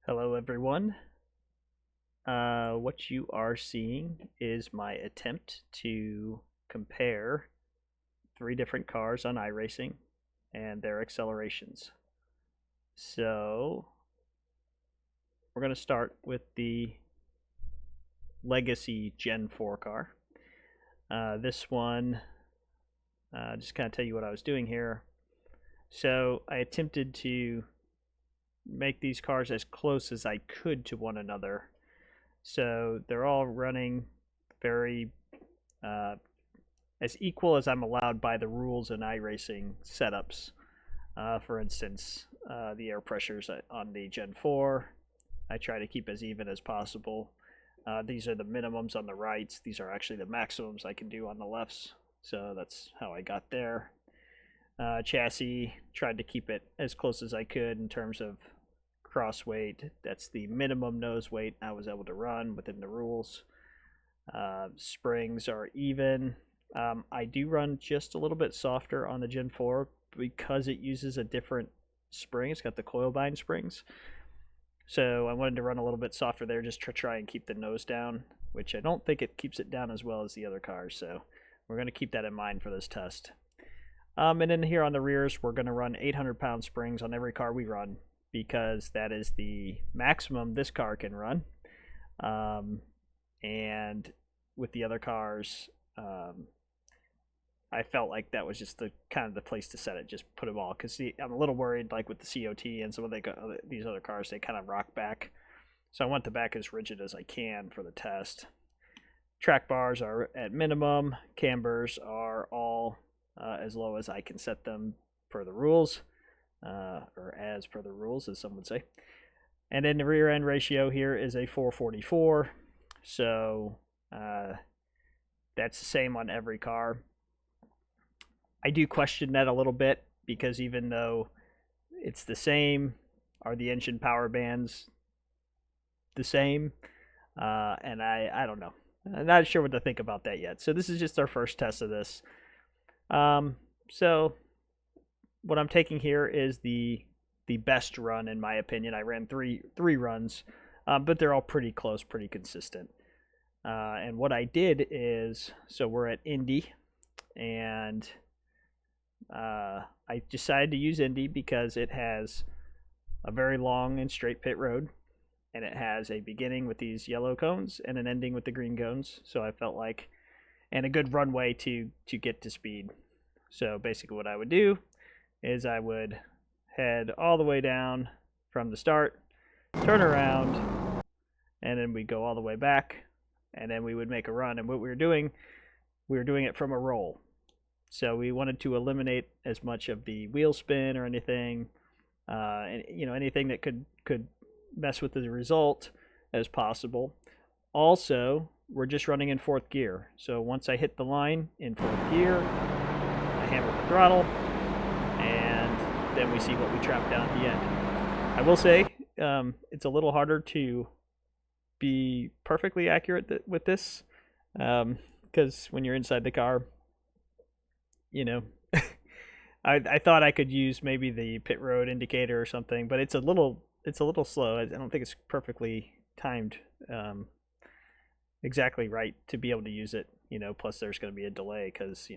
Hello everyone. What you are seeing is my attempt to compare three different cars on iRacing and their accelerations. So we're going to start with the legacy Gen 4 car. This one, just kind of tell you what I was doing here. So I attempted to make these cars as close as I could to one another. So they're all running very as equal as I'm allowed by the rules in iRacing setups. For instance, the air pressures on the Gen 4, I try to keep as even as possible. These are the minimums on the rights. These are actually the maximums I can do on the lefts. So that's how I got there. Chassis, tried to keep it as close as I could in terms of cross weight. That's the minimum nose weight I was able to run within the rules. Springs are even. I do run just a little bit softer on the Gen 4 because it uses a different spring. It's got the coil bind springs. So I wanted to run a little bit softer there just to try and keep the nose down, which I don't think it keeps it down as well as the other cars. So we're going to keep that in mind for this test. And then here on the rears, we're going to run 800-pound springs on every car we run because that is the maximum this car can run. And with the other cars, I felt like that was just the kind of the place to set it. Just put them all, because I'm a little worried, like with the COT and some of these other cars, they kind of rock back. So I want the back as rigid as I can for the test. Track bars are at minimum. Cambers are all as low as I can set them per the rules, or as per the rules, as some would say. And then the rear end ratio here is a 444. So that's the same on every car. I do question that a little bit because even though it's the same, are the engine power bands the same? And I don't know. I'm not sure what to think about that yet. So this is just our first test of this. So what I'm taking here is the best run in my opinion. I ran three runs, but they're all pretty close, pretty consistent. And what I did is, so we're at Indy, and I decided to use Indy because it has a very long and straight pit road, and it has a beginning with these yellow cones and an ending with the green cones. So I felt like, and a good runway to get to speed. So basically what I would do is I would head all the way down from the start, turn around, and then we'd go all the way back, and then we would make a run. And what we were doing it from a roll. So we wanted to eliminate as much of the wheel spin or anything, and anything that could mess with the result as possible. Also, we're just running in fourth gear. So once I hit the line in fourth gear, I hammer the throttle, and then we see what we trap down at the end. I will say it's a little harder to be perfectly accurate with this because when you're inside the car, I thought I could use maybe the pit road indicator or something, but it's a little slow. I don't think it's perfectly timed exactly right to be able to use it. Plus there's going to be a delay because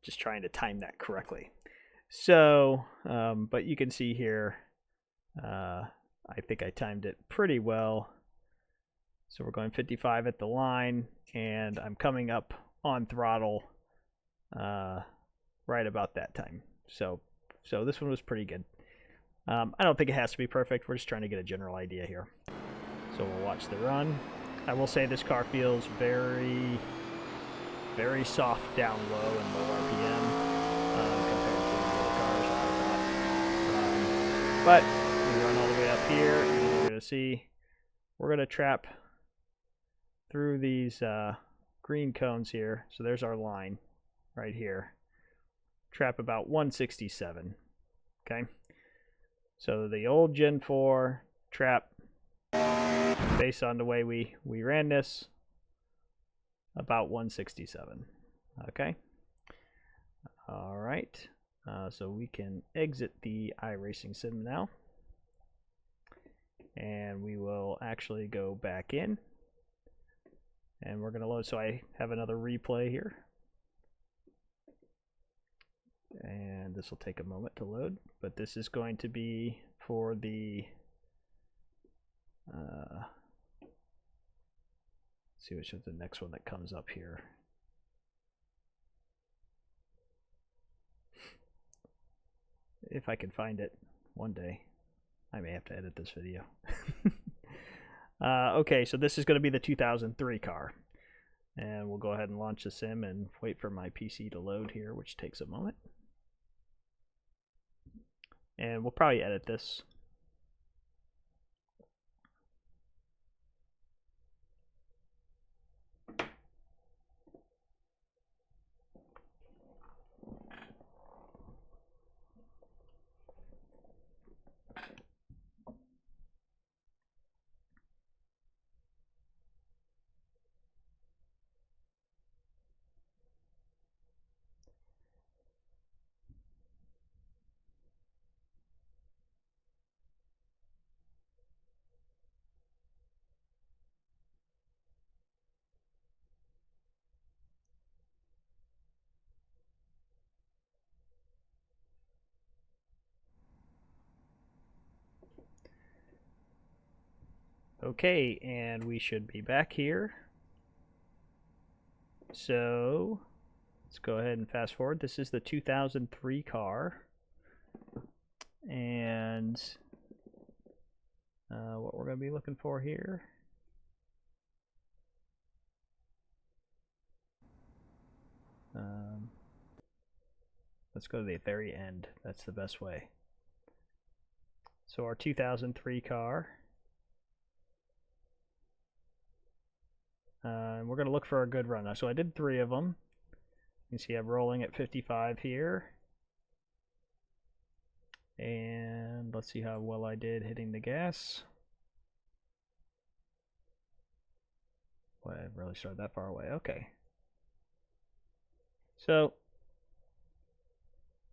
just trying to time that correctly. So, but you can see here, I think I timed it pretty well. So we're going 55 at the line, and I'm coming up on throttle right about that time. So this one was pretty good. I don't think it has to be perfect. We're just trying to get a general idea here. So we'll watch the run. I will say this car feels very, very soft down low and low RPM compared to the other cars I thought. But we run all the way up here, and we're going to see, we're going to trap through these green cones here. So there's our line right here. Trap about 167. Okay. So the old Gen 4 trap, based on the way we ran this, about 167. Okay. All right. So we can exit the iRacing sim now. And we will actually go back in. And we're going to load, so I have another replay here. And this will take a moment to load, but this is going to be for the see which is the next one that comes up here. If I can find it one day. I may have to edit this video. Okay, so this is going to be the 2003 car. And we'll go ahead and launch the sim and wait for my PC to load here, which takes a moment. And we'll probably edit this. Okay, and we should be back here. So let's go ahead and fast forward. This is the 2003 car. And what we're going to be looking for here. Let's go to the very end. That's the best way. So our 2003 car. We're going to look for a good run. So I did 3 of them. You can see I'm rolling at 55 here. And let's see how well I did hitting the gas. Boy, I really started that far away. Okay. So,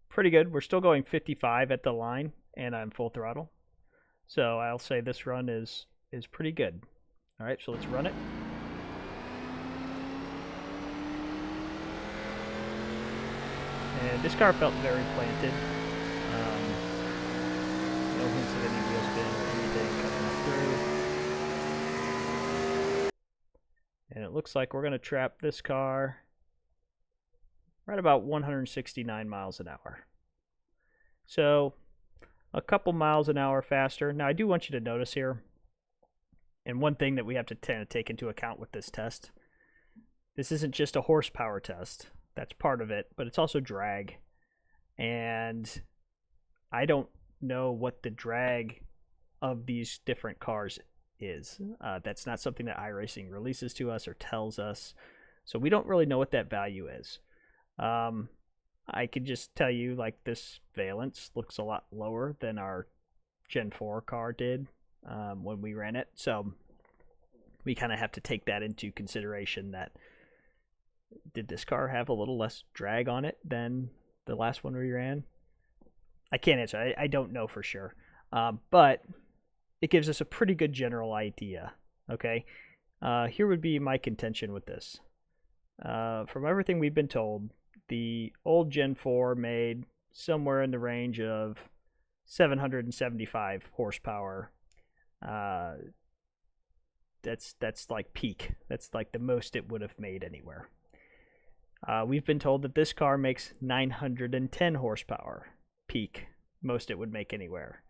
pretty good. We're still going 55 at the line, and I'm full throttle. So I'll say this run is pretty good. All right, so let's run it. And this car felt very planted. No hints of any wheel spin or anything coming up through. And it looks like we're going to trap this car right about 169 miles an hour. So a couple miles an hour faster. Now I do want you to notice here, and one thing that we have to take into account with this test, this isn't just a horsepower test. That's part of it, but it's also drag. And I don't know what the drag of these different cars is. That's not something that iRacing releases to us or tells us. So we don't really know what that value is. I could just tell you, like, this valence looks a lot lower than our Gen 4 car did when we ran it. So we kind of have to take that into consideration, that did this car have a little less drag on it than the last one we ran? I can't answer. I don't know for sure. But it gives us a pretty good general idea. Okay? Here would be my contention with this. From everything we've been told, the old Gen 4 made somewhere in the range of 775 horsepower. That's like peak. That's like the most it would have made anywhere. We've been told that this car makes 910 horsepower peak, most it would make anywhere.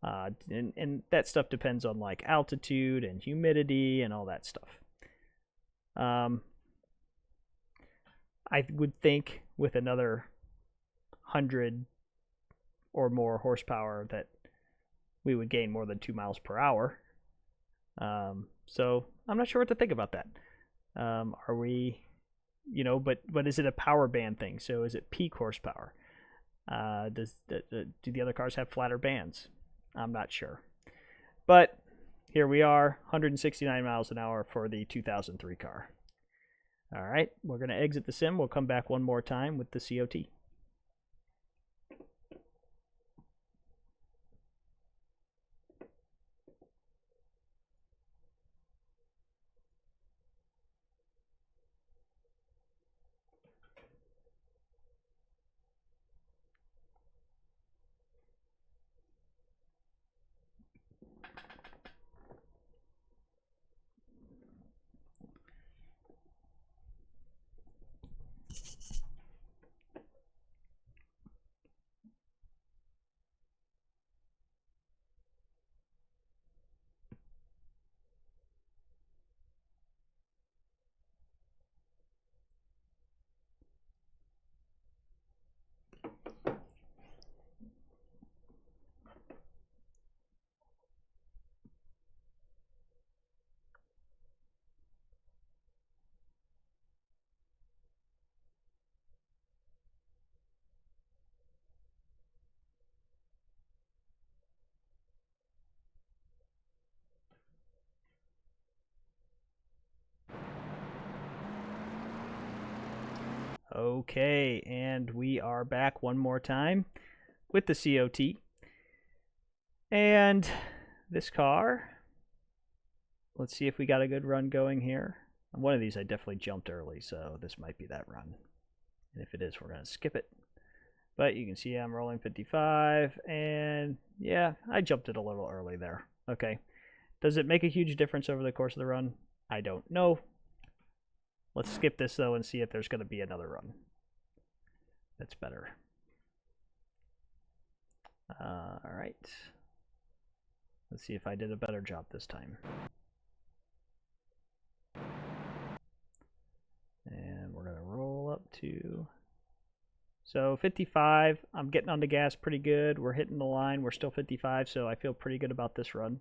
And that stuff depends on like altitude and humidity and all that stuff. I would think with another 100 or more horsepower that we would gain more than 2 miles per hour. So I'm not sure what to think about that. Are we, but is it a power band thing? So is it peak horsepower? Do the other cars have flatter bands? I'm not sure. But here we are, 169 miles an hour for the 2003 car. All right, we're going to exit the sim. We'll come back one more time with the COT. Okay, and we are back one more time with the COT. And this car, let's see if we got a good run going here. One of these I definitely jumped early, so this might be that run. And if it is, we're going to skip it. But you can see I'm rolling 55, and yeah, I jumped it a little early there. Okay. Does it make a huge difference over the course of the run? I don't know. Let's skip this, though, and see if there's going to be another run. That's better. All right. Let's see if I did a better job this time. And we're going to roll up to... So 55, I'm getting on the gas pretty good. We're hitting the line. We're still 55, so I feel pretty good about this run.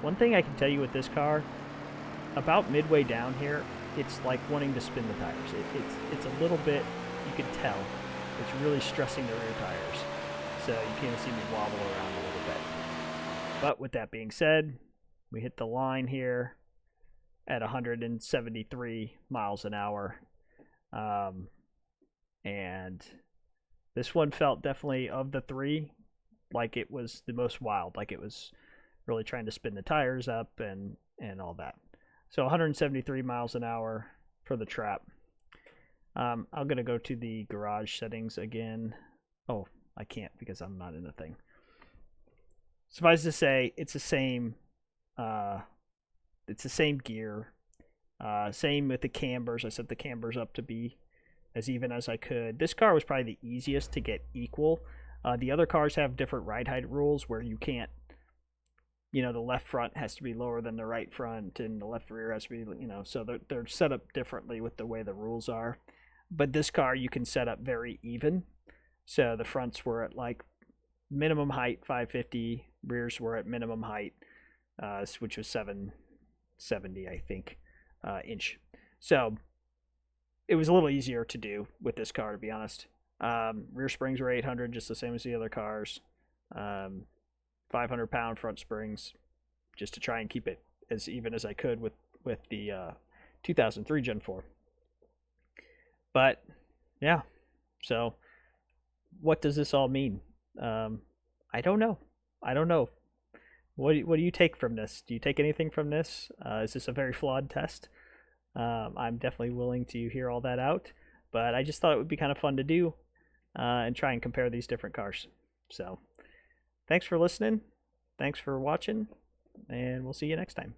One thing I can tell you with this car, about midway down here, it's like wanting to spin the tires. It's a little bit, you can tell, it's really stressing the rear tires. So you can't see me wobble around a little bit. But with that being said, we hit the line here at 173 miles an hour. And this one felt definitely, of the three, like it was the most wild, like it was really trying to spin the tires up and all that. So 173 miles an hour for the trap. I'm going to go to the garage settings again. Oh, I can't because I'm not in the thing. Suffice to say, it's the same gear. Same with the cambers. I set the cambers up to be as even as I could. This car was probably the easiest to get equal. The other cars have different ride height rules where you can't, the left front has to be lower than the right front, and the left rear has to be, so they're set up differently with the way the rules are. But this car, you can set up very even. So the fronts were at like minimum height 550, rears were at minimum height, which was 770, I think, inch. So it was a little easier to do with this car, to be honest. Rear springs were 800, just the same as the other cars. 500-pound front springs, just to try and keep it as even as I could with the 2003 Gen 4. But yeah, so what does this all mean? I don't know. What do you take from this? Do you take anything from this? Is this a very flawed test? I'm definitely willing to hear all that out, but I just thought it would be kind of fun to do and try and compare these different cars. So thanks for listening. Thanks for watching, and we'll see you next time.